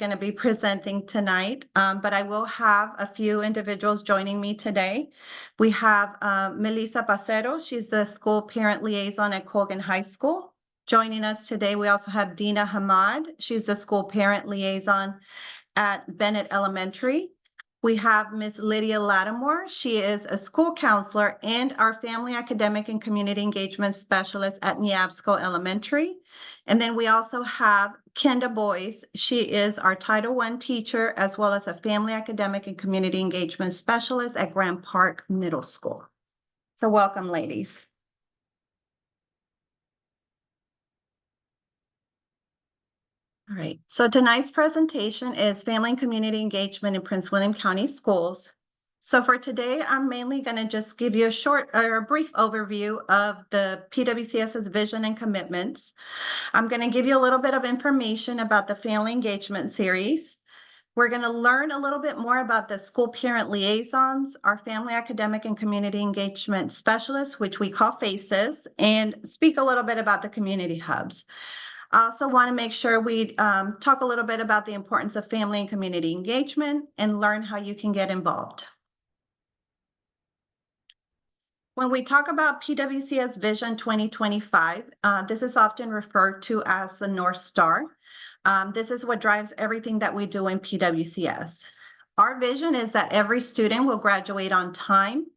going to be presenting tonight, but I will have a few individuals joining me today. We have Melissa Pacero. She's the School Parent Liaison at Colgan High School. Joining us today, we also have Dina Hamad. She's the School Parent Liaison at Bennett Elementary. We have Ms. Lydia Lattimore. She is a school counselor and our Family Academic and Community Engagement Specialist at Neabsco Elementary. And then we also have Kenda Boyce. She is our Title I teacher as well as a Family Academic and Community Engagement Specialist at Grand Park Middle School. So welcome, ladies. All right, so tonight's presentation is Family and Community Engagement in Prince William County Schools. So for today, I'm mainly going to just give you a short or a brief overview of the PWCS's vision and commitments. I'm going to give you a little bit of information about the Family Engagement Series. We're going to learn a little bit more about the School Parent Liaisons, our Family Academic and Community Engagement Specialists, which we call FACES, and speak a little bit about the community hubs. I also want to make sure we talk a little bit about the importance of family and community engagement and learn how you can get involved. When we talk about PWCS Vision 2025, this is often referred to as the North Star. This is what drives everything that we do in PWCS. Our vision is that every student will graduate on time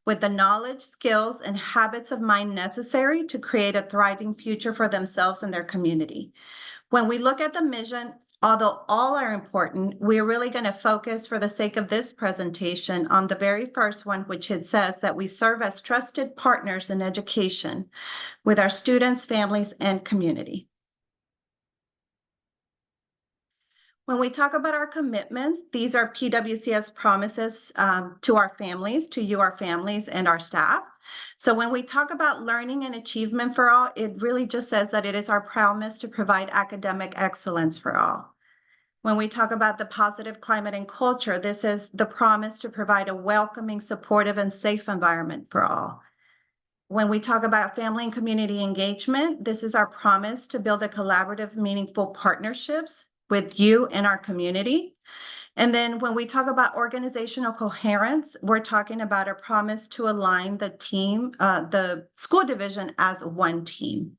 with the knowledge, skills, and habits of mind necessary to create a thriving future for themselves and their community. When we look at the mission, although all are important, we're really going to focus for the sake of this presentation on the very first one, which it says that we serve as trusted partners in education with our students, families, and community. When we talk about our commitments, these are PWCS promises to our families, to you, our families, and our staff. So when we talk about learning and achievement for all, it really just says that it is our promise to provide academic excellence for all. When we talk about the positive climate and culture, this is the promise to provide a welcoming, supportive, and safe environment for all. When we talk about family and community engagement, this is our promise to build a collaborative, meaningful partnerships with you and our community. And then when we talk about organizational coherence, we're talking about a promise to align the team, the school division as one team.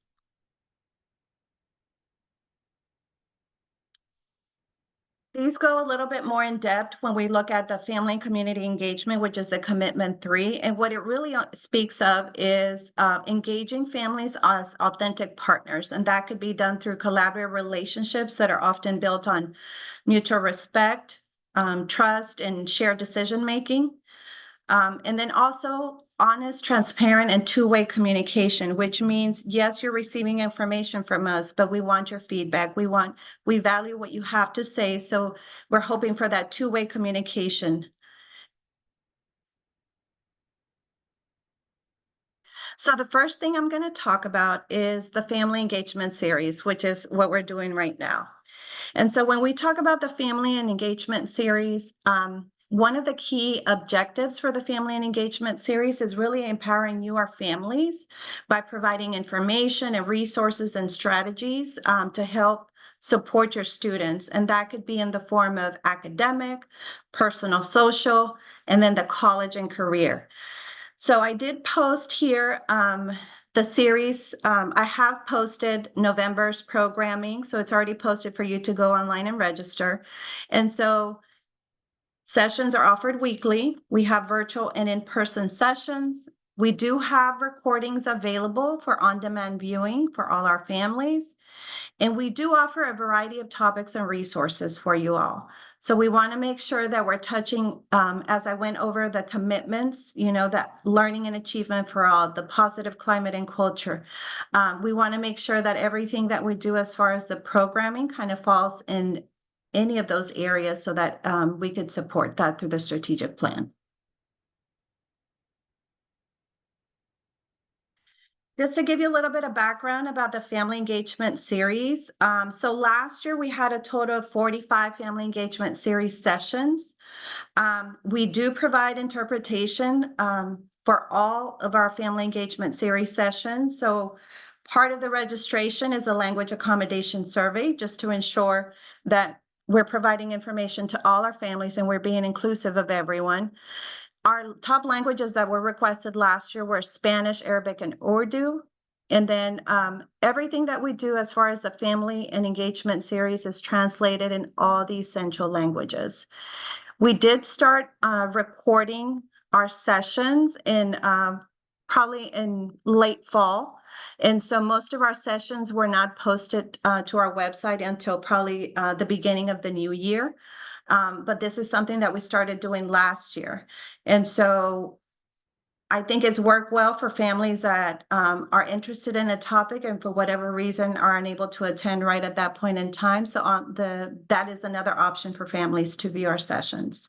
These go a little bit more in depth when we look at the family and community engagement, which is the commitment 3. And what it really speaks of is engaging families as authentic partners. And that could be done through collaborative relationships that are often built on mutual respect, trust, and shared decision-making. And then also honest, transparent, and two-way communication, which means, yes, you're receiving information from us, but we want your feedback. We value what you have to say. So we're hoping for that two-way communication. So the first thing I'm going to talk about is the Family Engagement Series, which is what we're doing right now. And so when we talk about the Family and Engagement Series, one of the key objectives for the Family and Engagement Series is really empowering you, our families, by providing information and resources and strategies to help support your students. And that could be in the form of academic, personal, social, and then the college and career. So I did post here the series. I have posted November's programming, so it's already posted for you to go online and register. And so sessions are offered weekly. We have virtual and in-person sessions. We do have recordings available for on-demand viewing for all our families. And we do offer a variety of topics and resources for you all. So we want to make sure that we're touching, as I went over the commitments, that learning and achievement for all, the positive climate and culture. We want to make sure that everything that we do as far as the programming kind of falls in any of those areas so that we could support that through the strategic plan. Just to give you a little bit of background about the Family Engagement Series. So last year we had a total of 45 Family Engagement Series sessions. We do provide interpretation for all of our Family Engagement Series sessions. So part of the registration is a language accommodation survey just to ensure that we're providing information to all our families, and we're being inclusive of everyone. Our top languages that were requested last year were Spanish, Arabic, and Urdu. And then everything that we do as far as the family and engagement series is translated in all the essential languages. We did start recording our sessions in probably in late fall. And so most of our sessions were not posted to our website until probably the beginning of the new year. But this is something that we started doing last year. And so I think it's worked well for families that are interested in a topic and for whatever reason are unable to attend right at that point in time. So that is another option for families to view our sessions.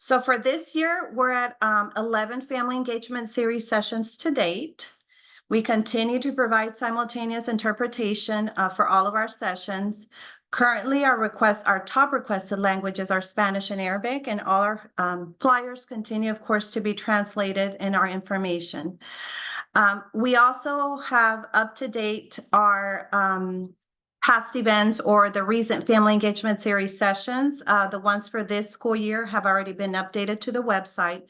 So for this year, we're at 11 family engagement series sessions to date. We continue to provide simultaneous interpretation for all of our sessions. Currently, our top requested languages are Spanish and Arabic, and all our flyers continue, of course, to be translated in our information. We also have up to date our past events or the recent family engagement series sessions. The ones for this school year have already been updated to the website.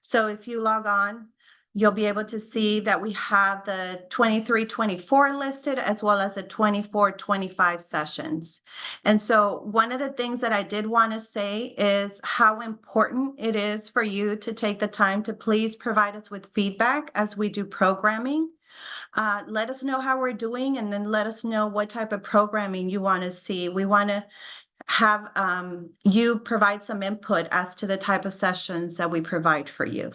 So if you log on, you'll be able to see that we have the 23-24 listed as well as the 24-25 sessions. And so one of the things that I did want to say is how important it is for you to take the time to please provide us with feedback as we do programming. Let us know how we're doing, and then let us know what type of programming you want to see. We want to have you provide some input as to the type of sessions that we provide for you.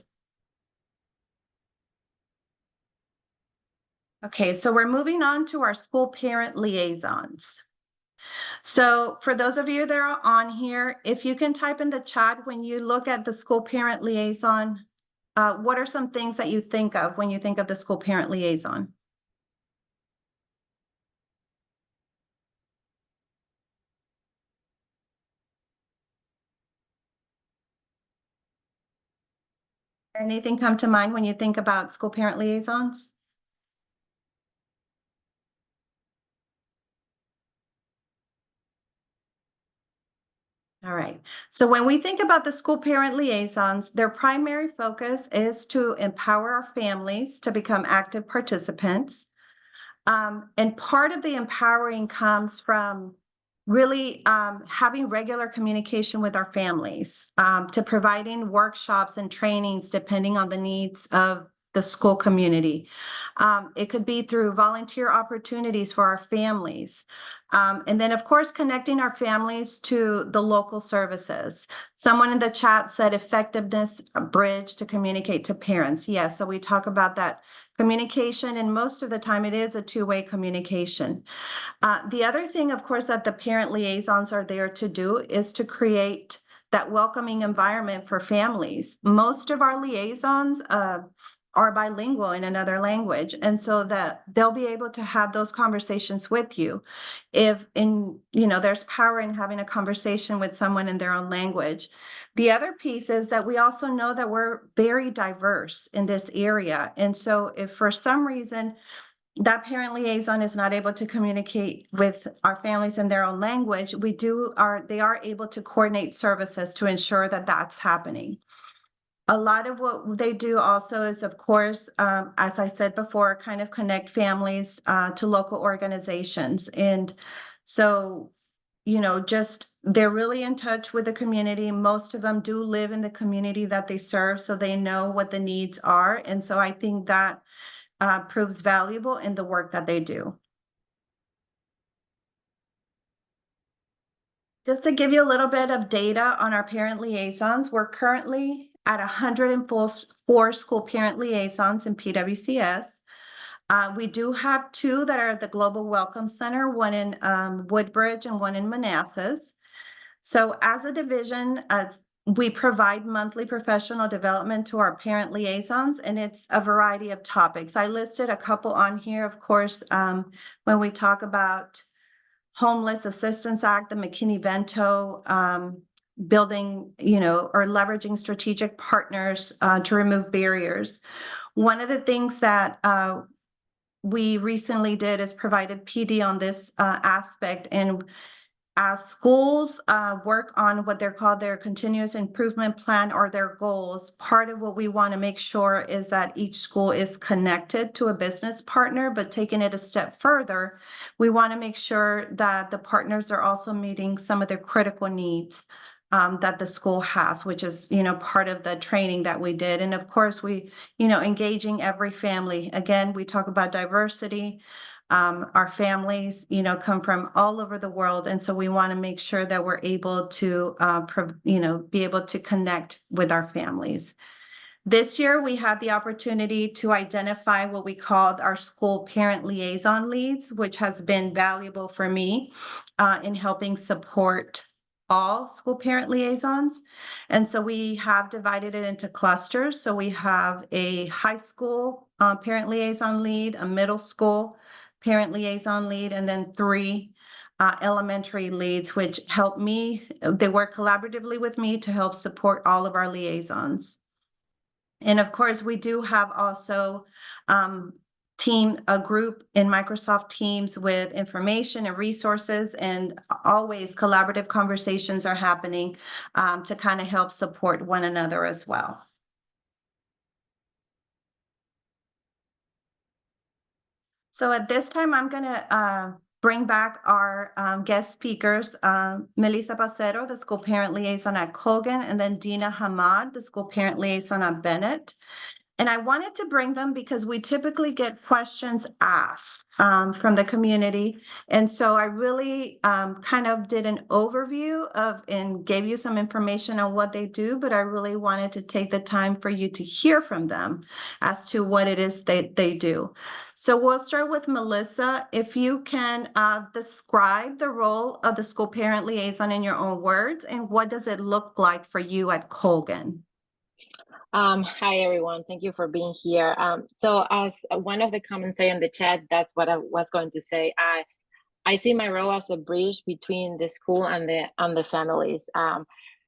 Okay, so we're moving on to our school parent liaisons. So for those of you that are on here, if you can type in the chat when you look at the school parent liaison, what are some things that you think of when you think of the school parent liaison? Anything come to mind when you think about school parent liaisons? All right. So when we think about the school parent liaisons, their primary focus is to empower our families to become active participants. And part of the empowering comes from really having regular communication with our families, to providing workshops and trainings depending on the needs of the school community. It could be through volunteer opportunities for our families. And then, of course, connecting our families to the local services. Someone in the chat said effectiveness bridge to communicate to parents. Yes, so we talk about that communication, and most of the time it is a two-way communication. The other thing, of course, that the parent liaisons are there to do is to create that welcoming environment for families. Most of our liaisons are bilingual in another language, and so that they'll be able to have those conversations with you. There's power in having a conversation with someone in their own language. The other piece is that we also know that we're very diverse in this area, and so if for some reason that parent liaison is not able to communicate with our families in their own language, they are able to coordinate services to ensure that that's happening. A lot of what they do also is, of course, as I said before, kind of connect families to local organizations. And so, they're really in touch with the community. Most of them do live in the community that they serve, so they know what the needs are. And so I think that proves valuable in the work that they do. Just to give you a little bit of data on our parent liaisons, we're currently at 104 school parent liaisons in PWCS. We do have 2 that are at the Global Welcome Center, one in Woodbridge and one in Manassas. So as a division, we provide monthly professional development to our parent liaisons, and it's a variety of topics. I listed a couple on here, of course, when we talk about Homeless Assistance Act, the McKinney-Vento, building, or leveraging strategic partners to remove barriers. One of the things that we recently did is provided PD on this aspect. And as schools work on what they're called their continuous improvement plan or their goals, part of what we want to make sure is that each school is connected to a business partner, but taking it a step further, we want to make sure that the partners are also meeting some of the critical needs that the school has, which is, part of the training that we did. And of course, we, engaging every family. Again, we talk about diversity. Our families, come from all over the world. And so we want to make sure that we're able to, be able to connect with our families. This year, we had the opportunity to identify what we called our school parent liaison leads, which has been valuable for me in helping support all school parent liaisons. And so we have divided it into clusters. So we have a high school parent liaison lead, a middle school parent liaison lead, and then 3 elementary leads, which help me. They work collaboratively with me to help support all of our liaisons. And of course, we do have also a group in Microsoft Teams with information and resources, and always collaborative conversations are happening to kind of help support one another as well. So at this time, I'm going to bring back our guest speakers, Melissa Pacero, the school parent liaison at Colgan, and then Dina Hamad, the school parent liaison at Bennett. And I wanted to bring them because we typically get questions asked from the community. And so I really kind of did an overview and gave you some information on what they do, but I really wanted to take the time for you to hear from them as to what it is they do. So we'll start with Melissa. If you can describe the role of the school parent liaison in your own words, and what does it look like for you at Colgan? Hi, everyone. Thank you for being here. So as one of the comments say in the chat, that's what I was going to say. I see my role as a bridge between the school and the families.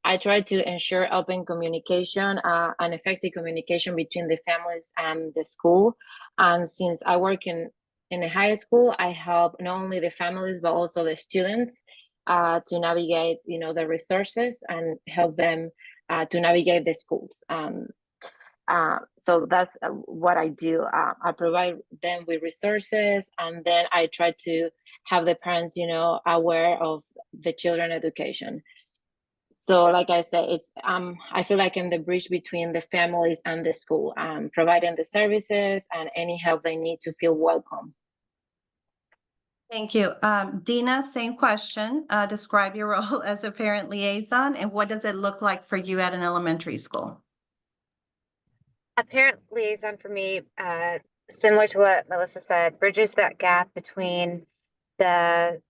I try to ensure open communication and effective communication between the families and the school. And since I work in a high school, I help not only the families, but also the students to navigate, the resources and help them to navigate the schools. So that's what I do. I provide them with resources, and then I try to have the parents, aware of the children education. So like I said, it's I feel like I'm the bridge between the families and the school, providing the services and any help they need to feel welcome. Thank you. Dina, same question. Describe your role as a parent liaison, and what does it look like for you at an elementary school? A parent liaison for me, similar to what Melissa said, bridges that gap between the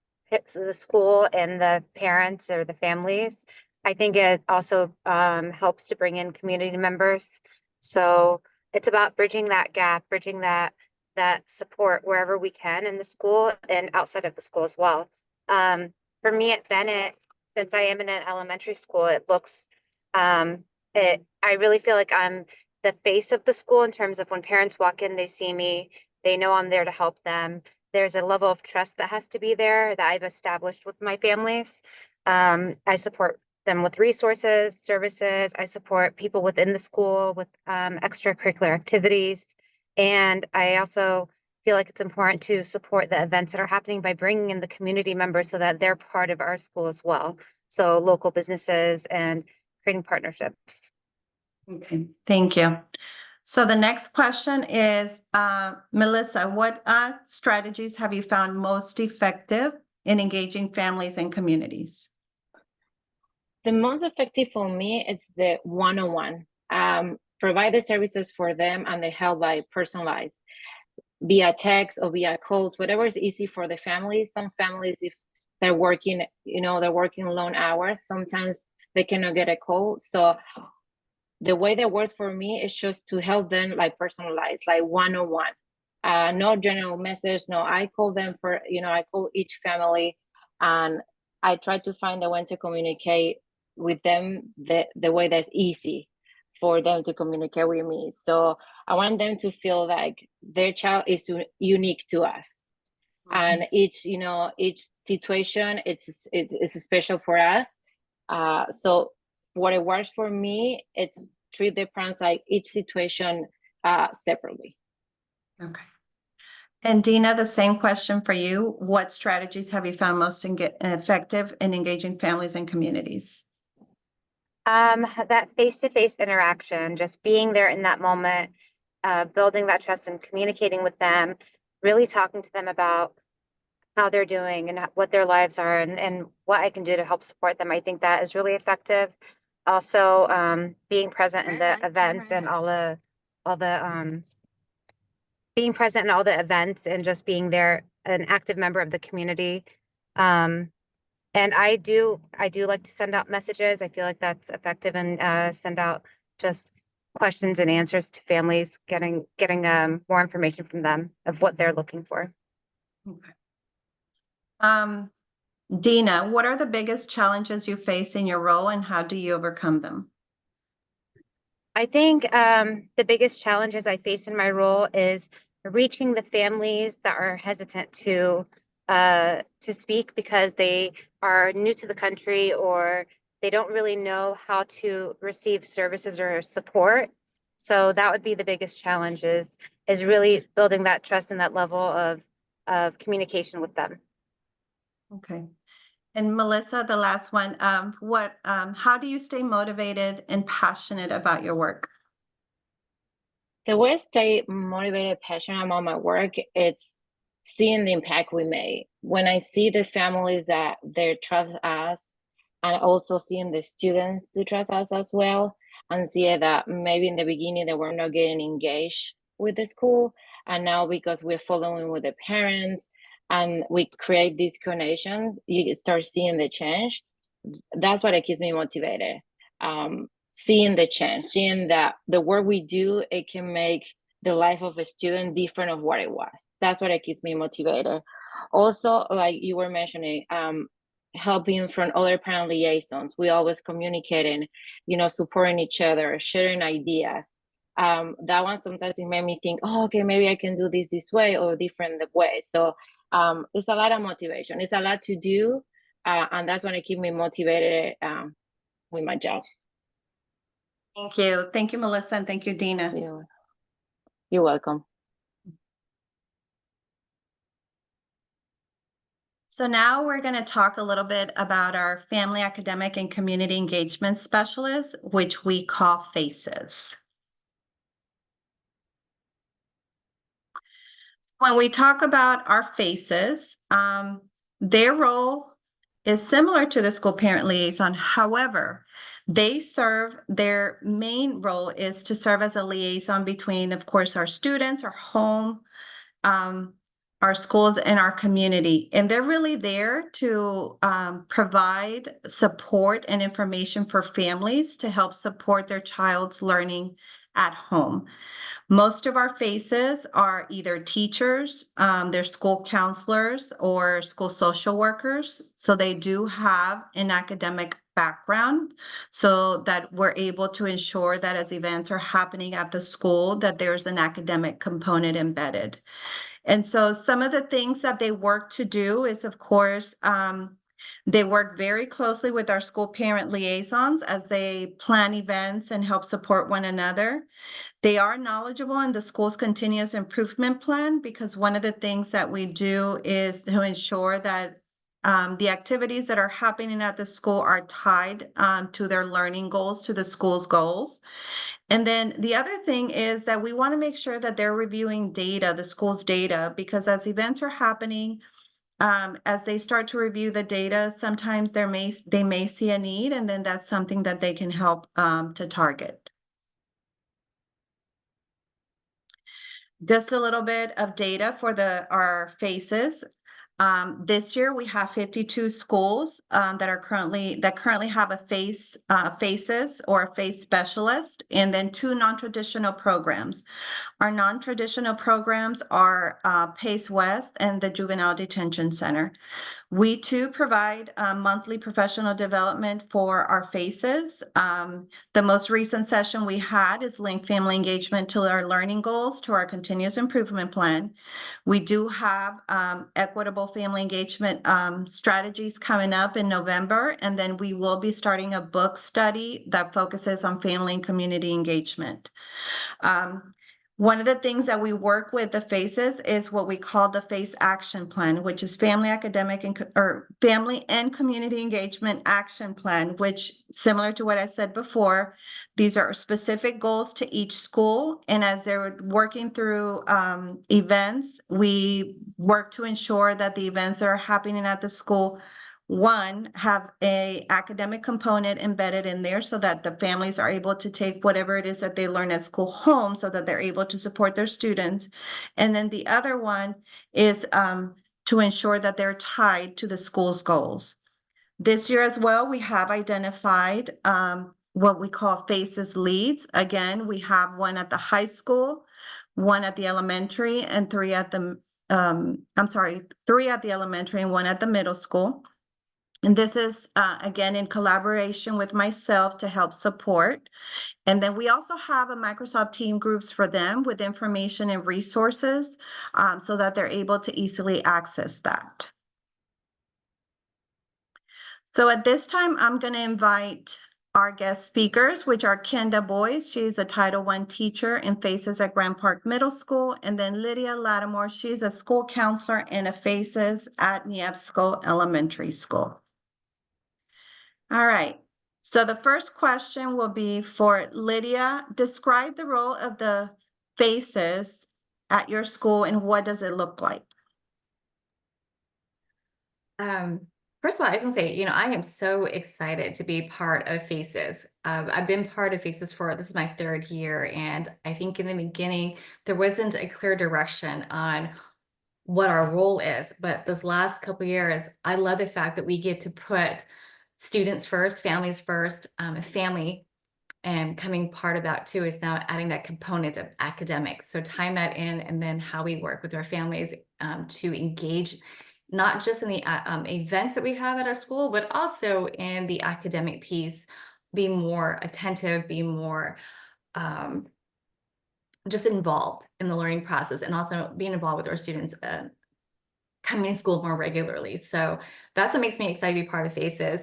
school and the parents or the families. I think it also helps to bring in community members. So it's about bridging that gap, bridging that support wherever we can in the school and outside of the school as well. For me at Bennett, since I am in an elementary school, it looks, I really feel like I'm the face of the school in terms of when parents walk in, they see me, they know I'm there to help them. There's a level of trust that has to be there that I've established with my families. I support them with resources, services. I support people within the school with extracurricular activities. And I also feel like it's important to support the events that are happening by bringing in the community members so that they're part of our school as well. So local businesses and creating partnerships. Okay, thank you. So the next question is, Melissa, what strategies have you found most effective in engaging families and communities? The most effective for me is the one-on-one. Provide the services for them and the help by personalized via text or via calls, whatever is easy for the families. Some families, if they're working, they're working long hours, sometimes they cannot get a call. So the way that works for me is just to help them like personalize, like one-on-one. No general message. No, I call them for, I call each family and I try to find a way to communicate with them the way that's easy for them to communicate with me. So I want them to feel like their child is unique to us. And each situation, it's special for us. So what it works for me, it's treat the parents like each situation separately. Okay. And Dina, the same question for you. What strategies have you found most effective in engaging families and communities? That face-to-face interaction, just being there in that moment, building that trust and communicating with them, really talking to them about how they're doing and what their lives are and what I can do to help support them. I think that is really effective. Also, being present in the events and being present in all the events and just being there, an active member of the community. And I do like to send out messages. I feel like that's effective, and send out just questions and answers to families, getting more information from them of what they're looking for. Okay. Dina, what are the biggest challenges you face in your role and how do you overcome them? I think the biggest challenges I face in my role is reaching the families that are hesitant to speak because they are new to the country or they don't really know how to receive services or support. So that would be the biggest challenge is really building that trust and that level of communication with them. Okay. And Melissa, the last one, how do you stay motivated and passionate about your work? The way I stay motivated, passionate about my work, it's seeing the impact we made. When I see the families that they trust us, and also seeing the students to trust us as well, and see that maybe in the beginning they were not getting engaged with the school, and now because we're following with the parents and we create this connection, you start seeing the change. That's what it keeps me motivated. Seeing the change, seeing that the work we do, it can make the life of a student different of what it was. That's what it keeps me motivated. Also, like you were mentioning, helping from other parent liaisons. We always communicating, supporting each other, sharing ideas. That one sometimes it made me think, oh, okay, maybe I can do this way or different way. So it's a lot of motivation. It's a lot to do. And that's when it keeps me motivated with my job. Thank you. Thank you, Melissa, and thank you, Dina. You're welcome. So now we're going to talk a little bit about our Family Academic and Community Engagement Specialists, which we call FACES. When we talk about our FACES, their role is similar to the school parent liaison. However, their main role is to serve as a liaison between, of course, our students, our home, our schools, and our community. And they're really there to provide support and information for families to help support their child's learning at home. Most of our FACES are either teachers, they're school counselors, or school social workers. So they do have an academic background so that we're able to ensure that as events are happening at the school, that there's an academic component embedded. And so some of the things that they work to do is, of course, they work very closely with our school parent liaisons as they plan events and help support one another. They are knowledgeable in the school's continuous improvement plan because one of the things that we do is to ensure that the activities that are happening at the school are tied to their learning goals, to the school's goals. And then the other thing is that we want to make sure that they're reviewing data, the school's data, because as events are happening, as they start to review the data, sometimes they may see a need, and then that's something that they can help to target. Just a little bit of data for our FACES. This year we have 52 schools that currently have a FACES or a FACE specialist, and then 2 non-traditional programs. Our non-traditional programs are PACE West and the Juvenile Detention Center. We too provide monthly professional development for our FACES. The most recent session we had is link family engagement to our learning goals to our continuous improvement plan. We do have equitable family engagement strategies coming up in November, and then we will be starting a book study that focuses on family and community engagement. One of the things that we work with the FACES is what we call the FACE Action Plan, which is Family Academic or Family and Community Engagement Action Plan, which, similar to what I said before, these are specific goals to each school. And as they're working through events, we work to ensure that the events that are happening at the school, one, have a academic component embedded in there so that the families are able to take whatever it is that they learn at school home so that they're able to support their students. And then the other one is to ensure that they're tied to the school's goals. This year as well, we have identified what we call FACES leads. Again, we have one at the high school, one at the elementary, and three at the elementary and one at the middle school. And this is, again, in collaboration with myself to help support. And then we also have a Microsoft Team groups for them with information and resources so that they're able to easily access that. So at this time, I'm going to invite our guest speakers, which are Kenda Boyce. She's a Title I teacher in FACES at Grand Park Middle School. And then Lydia Lattimore, she's a school counselor in a FACES at Niepsko Elementary School. All right, so the first question will be for Lydia. Describe the role of the FACES at your school and what does it look like? First of all, I just want to say, I am so excited to be part of FACES. I've been part of FACES this is my 3rd year, and I think in the beginning, there wasn't a clear direction on what our role is, but this last couple of years, I love the fact that we get to put students first, families first, family, and coming part of that too is now adding that component of academics. So tying that in, and then how we work with our families to engage, not just in the events that we have at our school, but also in the academic piece, be more attentive, be more just involved in the learning process, and also being involved with our students coming to school more regularly. So that's what makes me excited to be part of FACES.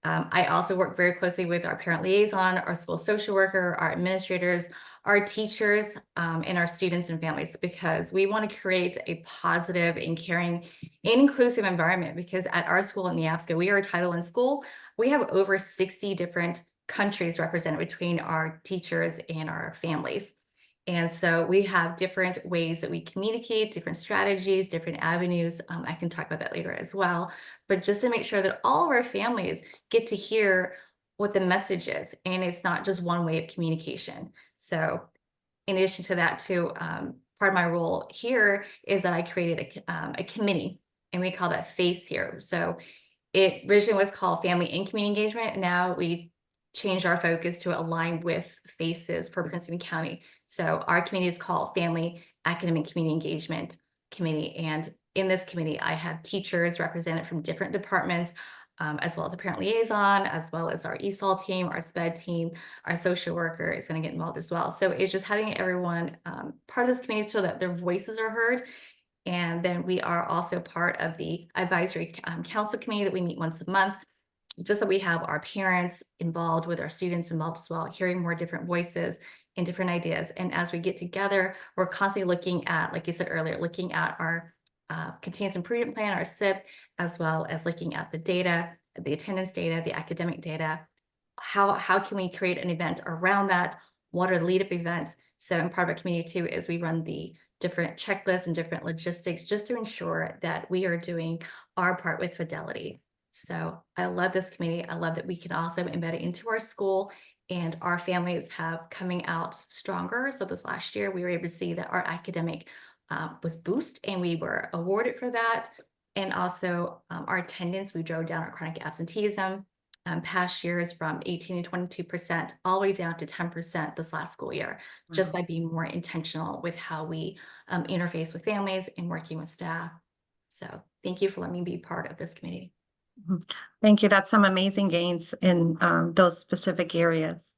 I also work very closely with our parent liaison, our school social worker, our administrators, our teachers, and our students and families, because we want to create a positive and caring and inclusive environment. Because at our school in Niepsko, we are a Title I school. We have over 60 different countries represented between our teachers and our families. And so we have different ways that we communicate, different strategies, different avenues. I can talk about that later as well. But just to make sure that all of our families get to hear what the message is, and it's not just one way of communication. So in addition to that too, part of my role here is that I created a committee, and we call that FACE here. So it originally was called Family and Community Engagement, and now we changed our focus to align with FACES for Prince William County. So our committee is called Family Academic Community Engagement Committee. And in this committee, I have teachers represented from different departments, as well as a parent liaison, as well as our ESOL team, our SPED team, our social worker is going to get involved as well. So it's just having everyone part of this committee so that their voices are heard. And then we are also part of the advisory council committee that we meet once a month, just that we have our parents involved with our students involved as well, hearing more different voices and different ideas. And as we get together, we're constantly looking at, like I said earlier, looking at our continuous improvement plan, our SIP, as well as looking at the data, the attendance data, the academic data. How can we create an event around that? What are the lead-up events? So in part of our community too is we run the different checklists and different logistics just to ensure that we are doing our part with fidelity. So I love this committee. I love that we can also embed it into our school, and our families have coming out stronger. So this last year, we were able to see that our academic was boosted, and we were awarded for that. And also our attendance, we drove down our chronic absenteeism past years from 18 to 22%, all the way down to 10% this last school year, just by being more intentional with how we interface with families and working with staff. So thank you for letting me be part of this committee. Thank you. That's some amazing gains in those specific areas.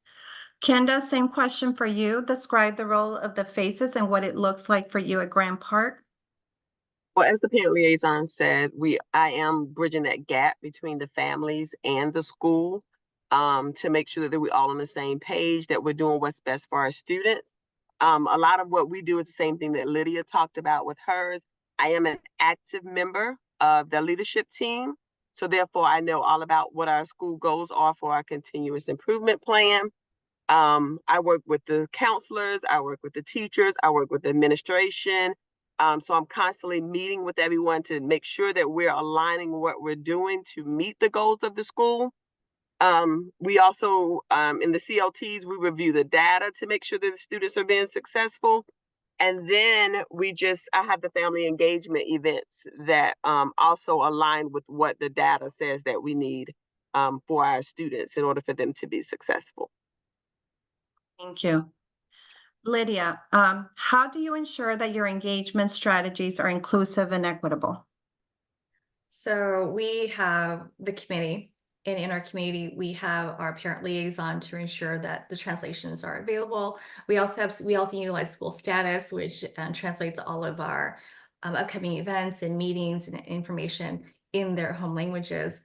Kenda, same question for you. Describe the role of the FACES and what it looks like for you at Grand Park. Well, as the parent liaison said, I am bridging that gap between the families and the school to make sure that we're all on the same page, that we're doing what's best for our students. A lot of what we do is the same thing that Lydia talked about with hers. I am an active member of the leadership team. So therefore, I know all about what our school goals are for our continuous improvement plan. I work with the counselors, I work with the teachers, I work with the administration. So I'm constantly meeting with everyone to make sure that we're aligning what we're doing to meet the goals of the school. We also, in the CLTs, we review the data to make sure that the students are being successful. And then I have the family engagement events that also align with what the data says that we need for our students in order for them to be successful. Thank you. Lydia, how do you ensure that your engagement strategies are inclusive and equitable? So we have the committee, and in our committee, we have our parent liaison to ensure that the translations are available. We also utilize school status, which translates all of our upcoming events and meetings and information in their home languages.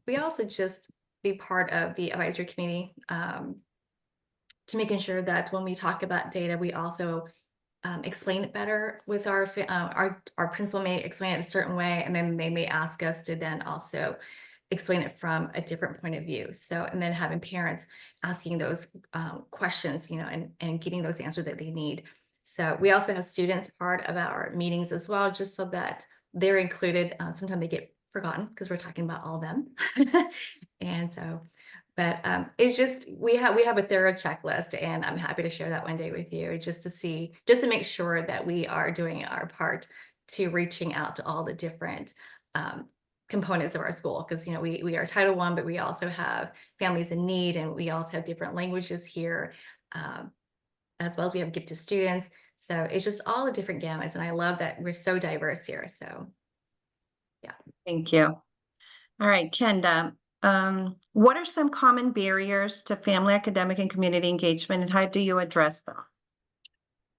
We also just be part of the advisory committee to making sure that when we talk about data, we also explain it better with our principal may explain it a certain way, and then they may ask us to then also explain it from a different point of view. So, and then having parents asking those questions, and getting those answers that they need. So we also have students part of our meetings as well, just so that they're included. Sometimes they get forgotten because we're talking about all of them. And so, but it's just, we have a thorough checklist, and I'm happy to share that one day with you, just to make sure that we are doing our part to reaching out to all the different components of our school. Because, we are Title I, but we also have families in need, and we also have different languages here, as well as we have gifted students. So it's just all the different gamuts. And I love that we're so diverse here. So, yeah. Thank you. All right, Kenda, what are some common barriers to family, academic, and community engagement, and how do you address them?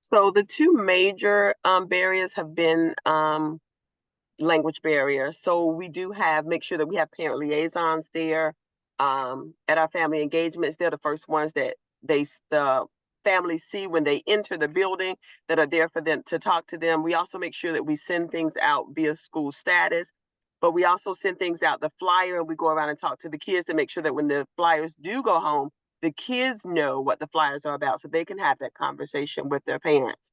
So the two major barriers have been language barriers. So we do make sure that we have parent liaisons there at our family engagements. They're the first ones that the families see when they enter the building, that are there for them to talk to them. We also make sure that we send things out via school status, but we also send things out the flyer, and we go around and talk to the kids to make sure that when the flyers do go home, the kids know what the flyers are about so they can have that conversation with their parents.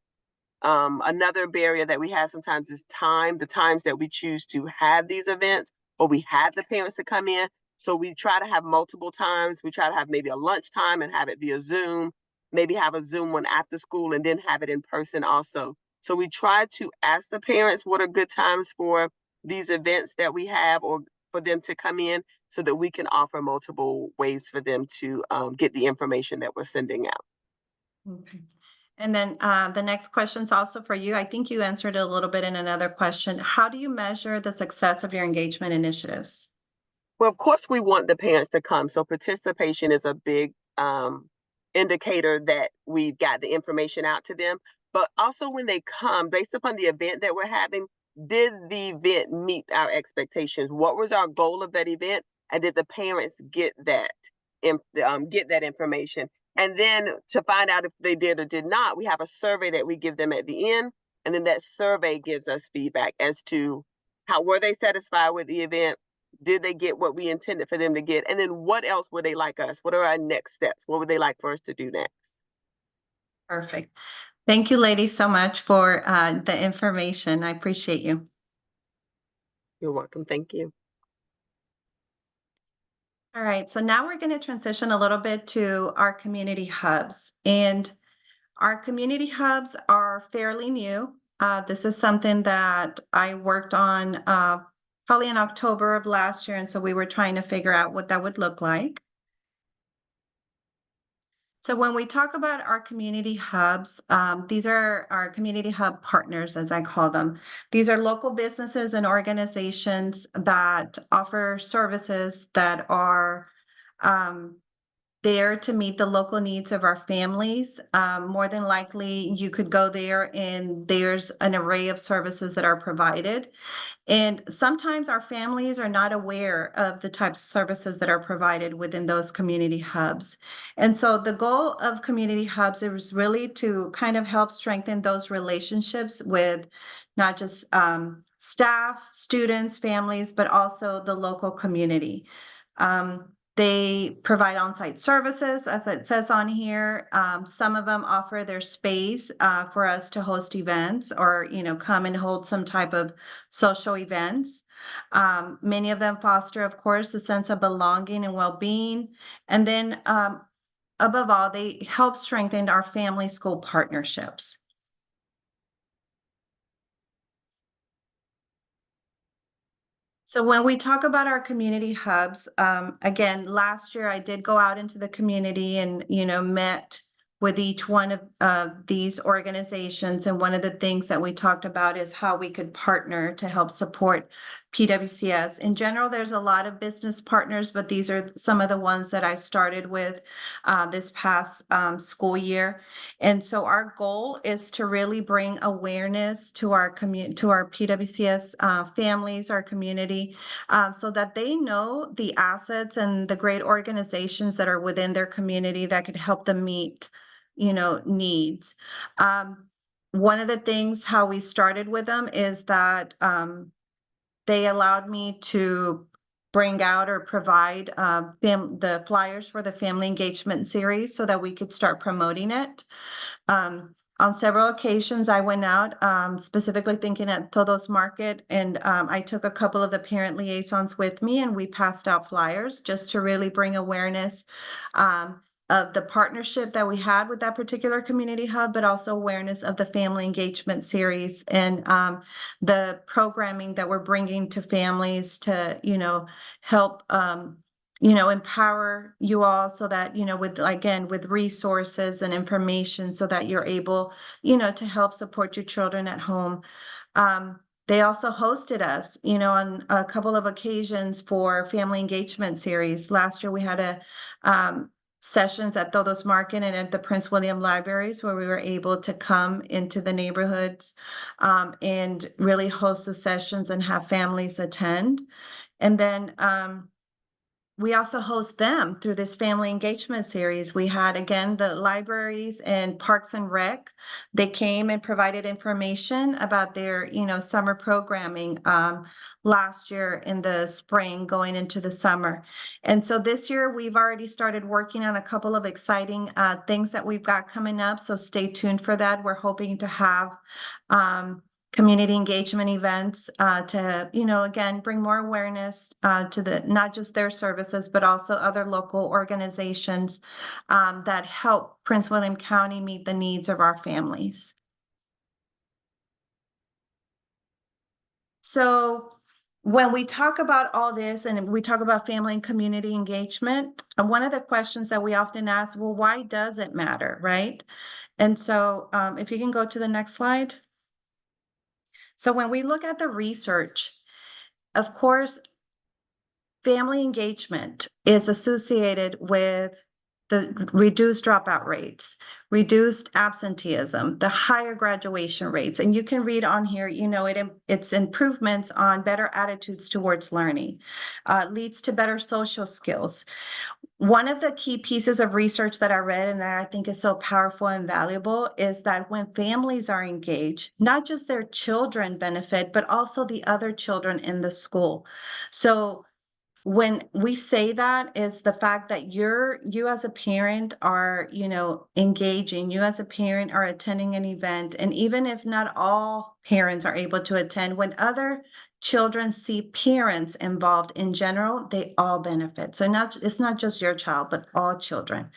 Another barrier that we have sometimes is time, the times that we choose to have these events, or we have the parents to come in. So we try to have multiple times. We try to have maybe a lunchtime and have it via Zoom, maybe have a Zoom one after school, and then have it in person also. So we try to ask the parents what are good times for these events that we have, or for them to come in, so that we can offer multiple ways for them to get the information that we're sending out. Okay. And then the next question is also for you. I think you answered it a little bit in another question. How do you measure the success of your engagement initiatives? Well, of course, we want the parents to come. So participation is a big indicator that we've got the information out to them. But also when they come, based upon the event that we're having, did the event meet our expectations? What was our goal of that event? And did the parents get that information? And then to find out if they did or did not, we have a survey that we give them at the end. And then that survey gives us feedback as to how were they satisfied with the event? Did they get what we intended for them to get? And then what else would they like us? What are our next steps? What would they like for us to do next? Perfect. Thank you, ladies, so much for the information. I appreciate you. You're welcome. Thank you. All right, so now we're going to transition a little bit to our community hubs. And our community hubs are fairly new. This is something that I worked on probably in October of last year. And so we were trying to figure out what that would look like. So when we talk about our community hubs, these are our community hub partners, as I call them. These are local businesses and organizations that offer services that are there to meet the local needs of our families. More than likely, you could go there and there's an array of services that are provided. And sometimes our families are not aware of the types of services that are provided within those community hubs. And so the goal of community hubs is really to kind of help strengthen those relationships with not just staff, students, families, but also the local community. They provide on-site services, as it says on here. Some of them offer their space for us to host events or, come and hold some type of social events. Many of them foster, of course, the sense of belonging and well-being. And then above all, they help strengthen our family school partnerships. So when we talk about our community hubs, again, last year I did go out into the community and, met with each one of these organizations. And one of the things that we talked about is how we could partner to help support PWCS. In general, there's a lot of business partners, but these are some of the ones that I started with this past school year. And so our goal is to really bring awareness to our to our PWCS families, our community, so that they know the assets and the great organizations that are within their community that could help them meet, needs. One of the things how we started with them is that they allowed me to bring out or provide the flyers for the family engagement series so that we could start promoting it. On several occasions, I went out, specifically thinking at Todos Market, and I took a couple of the parent liaisons with me, and we passed out flyers just to really bring awareness of the partnership that we had with that particular community hub, but also awareness of the family engagement series and the programming that we're bringing to families to, help empower you all so that, with resources and information so that you're able, to help support your children at home. They also hosted us, on a couple of occasions for family engagement series. Last year we had sessions at Todos Market and at the Prince William Libraries where we were able to come into the neighborhoods and really host the sessions and have families attend. And then we also host them through this family engagement series. We had, again, the libraries and Parks and Rec. They came and provided information about their, summer programming last year in the spring going into the summer. And so this year we've already started working on a couple of exciting things that we've got coming up. So stay tuned for that. We're hoping to have community engagement events to, again, bring more awareness to not just their services, but also other local organizations that help Prince William County meet the needs of our families. So when we talk about all this and we talk about family and community engagement, one of the questions that we often ask, well, why does it matter, right? And so if you can go to the next slide. So when we look at the research, of course, family engagement is associated with the reduced dropout rates, reduced absenteeism, the higher graduation rates. And you can read on here, it's improvements on better attitudes towards learning, leads to better social skills. One of the key pieces of research that I read and that I think is so powerful and valuable is that when families are engaged, not just their children benefit, but also the other children in the school. So when we say that is the fact that you as a parent are, engaging, you as a parent are attending an event. And even if not all parents are able to attend, when other children see parents involved in general, they all benefit. So it's not just your child, but all children.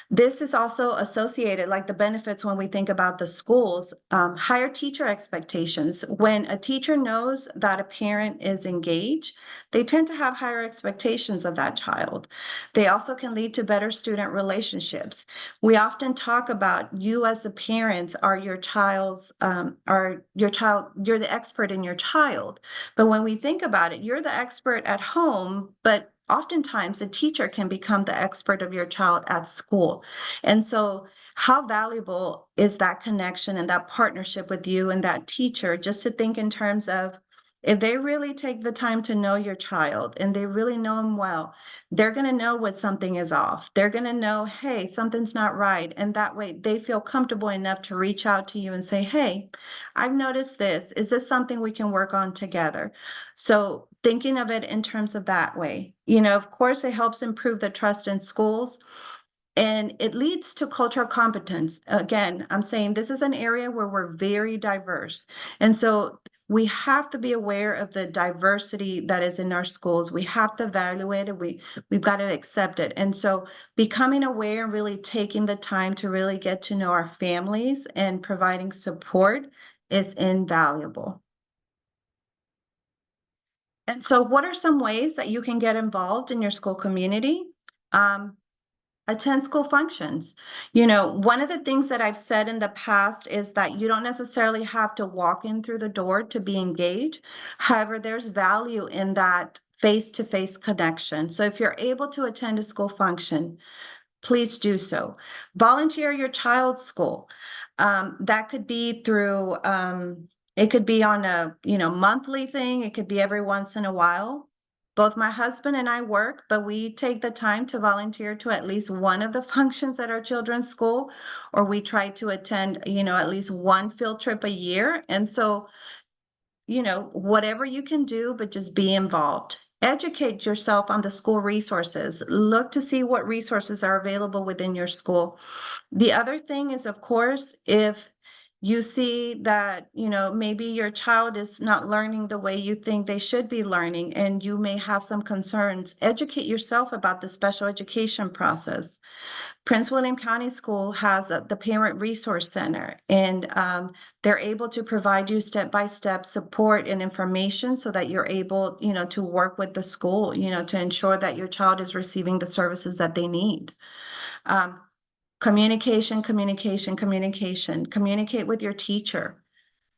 This is also associated, like the benefits when we think about the schools, higher teacher expectations. When a teacher knows that a parent is engaged, they tend to have higher expectations of that child. They also can lead to better student relationships. We often talk about you as a parent are your child's, you're the expert in your child. But when we think about it, you're the expert at home, but oftentimes a teacher can become the expert of your child at school. And so how valuable is that connection and that partnership with you and that teacher, just to think in terms of if they really take the time to know your child and they really know them well, they're going to know when something is off. They're going to know, hey, something's not right. And that way they feel comfortable enough to reach out to you and say, hey, I've noticed this. Is this something we can work on together? So thinking of it in terms of that way, of course, it helps improve the trust in schools and it leads to cultural competence. Again, I'm saying this is an area where we're very diverse. And so we have to be aware of the diversity that is in our schools. We have to evaluate it. We've got to accept it. And so becoming aware and really taking the time to really get to know our families and providing support is invaluable. And so what are some ways that you can get involved in your school community? Attend school functions. One of the things that I've said in the past is that you don't necessarily have to walk in through the door to be engaged. However, there's value in that face-to-face connection. So if you're able to attend a school function, please do so. Volunteer your child's school. That could be through, it could be on a, monthly thing. It could be every once in a while. Both my husband and I work, but we take the time to volunteer to at least one of the functions at our children's school, or we try to attend, at least one field trip a year. And so, whatever you can do, but just be involved. Educate yourself on the school resources. Look to see what resources are available within your school. The other thing is, of course, if you see that, maybe your child is not learning the way you think they should be learning, and you may have some concerns, educate yourself about the special education process. Prince William County School has the Parent Resource Center, and they're able to provide you step-by-step support and information so that you're able, to work with the school, to ensure that your child is receiving the services that they need. Communication, communication, communication. Communicate with your teacher.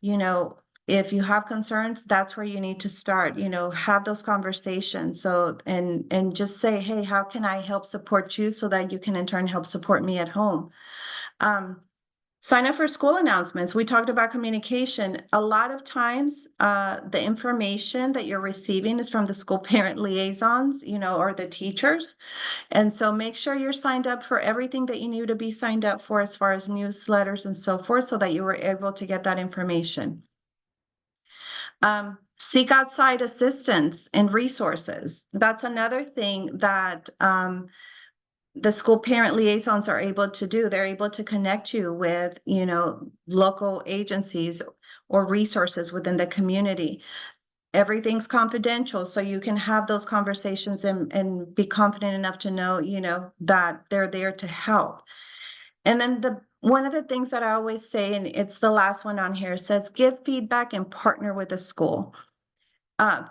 If you have concerns, that's where you need to start, have those conversations. So, and just say, hey, how can I help support you so that you can in turn help support me at home? Sign up for school announcements. We talked about communication. A lot of times, the information that you're receiving is from the school parent liaisons, or the teachers. And so make sure you're signed up for everything that you need to be signed up for as far as newsletters and so forth, so that you were able to get that information. Seek outside assistance and resources. That's another thing that the school parent liaisons are able to do. They're able to connect you with, local agencies or resources within the community. Everything's confidential, so you can have those conversations and be confident enough to know, that they're there to help. And then one of the things that I always say, and it's the last one on here, says give feedback and partner with the school.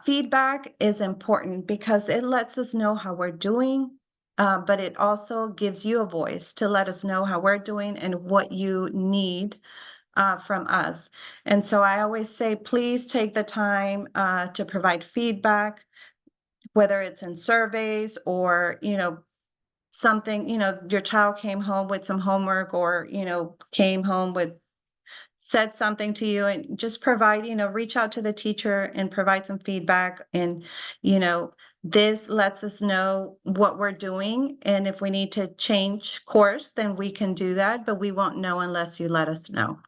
Feedback is important because it lets us know how we're doing, but it also gives you a voice to let us know how we're doing and what you need from us. And so I always say, please take the time to provide feedback, whether it's in surveys or, something, your child came home with some homework or, came home with said something to you, and just provide, reach out to the teacher and provide some feedback. And, this lets us know what we're doing. And if we need to change course, then we can do that, but we won't know unless you let us know.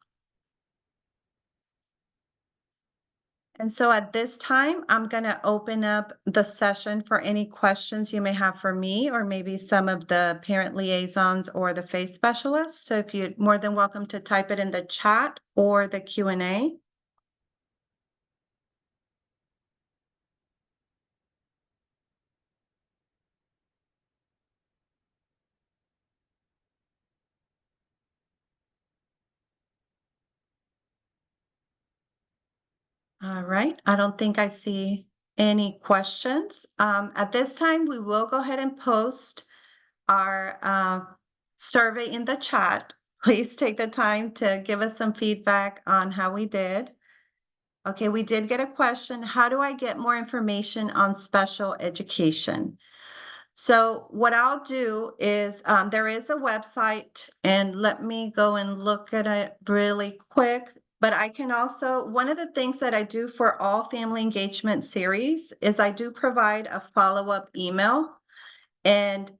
And so at this time, I'm going to open up the session for any questions you may have for me, or maybe some of the parent liaisons or the FACE specialists. So if you're more than welcome to type it in the chat or the Q&A. All right, I don't think I see any questions. At this time, we will go ahead and post our survey in the chat. Please take the time to give us some feedback on how we did. Okay, we did get a question. How do I get more information on special education? So what I'll do is, there is a website, and let me go and look at it really quick. But I can also, one of the things that I do for all family engagement series is I do provide a follow-up email. And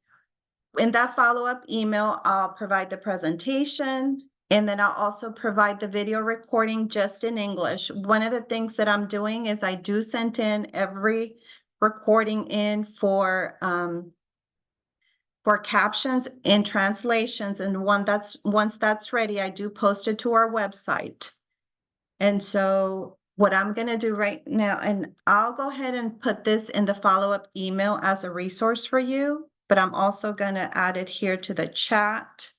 in that follow-up email, I'll provide the presentation, and then I'll also provide the video recording just in English. One of the things that I'm doing is I do send in every recording in for captions and translations, and once that's ready, I do post it to our website. And so what I'm gonna do right now, and I'll go ahead and put this in the follow-up email as a resource for you, but I'm also gonna add it here to the chat.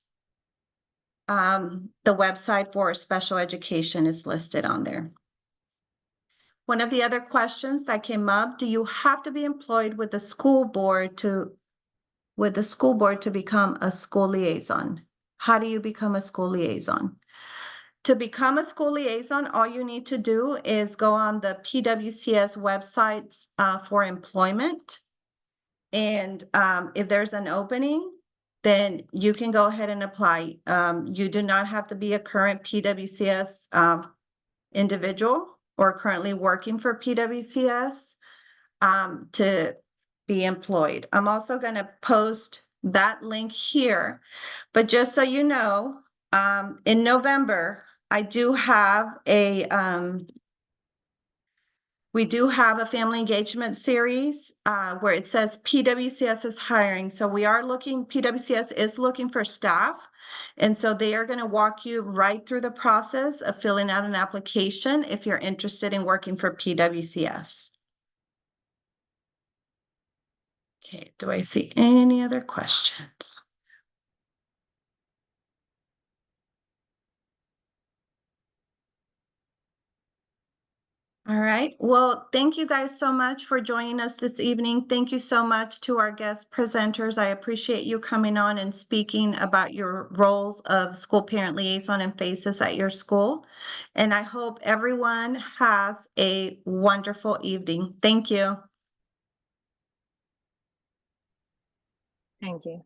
The website for special education is listed on there. One of the other questions that came up, do you have to be employed with the school board to become a school liaison? How do you become a school liaison? To become a school liaison, all you need to do is go on the PWCS website for employment. And if there's an opening, then you can go ahead and apply. You do not have to be a current PWCS individual or currently working for PWCS to be employed. I'm also going to post that link here, but just so you know, in November, I do have we do have a family engagement series where it says PWCS is hiring. So PWCS is looking for staff. And so they are going to walk you right through the process of filling out an application if you're interested in working for PWCS. Okay, do I see any other questions? All right, well, thank you guys so much for joining us this evening. Thank you so much to our guest presenters. I appreciate you coming on and speaking about your roles of school parent liaison and FACES at your school. And I hope everyone has a wonderful evening. Thank you. Thank you.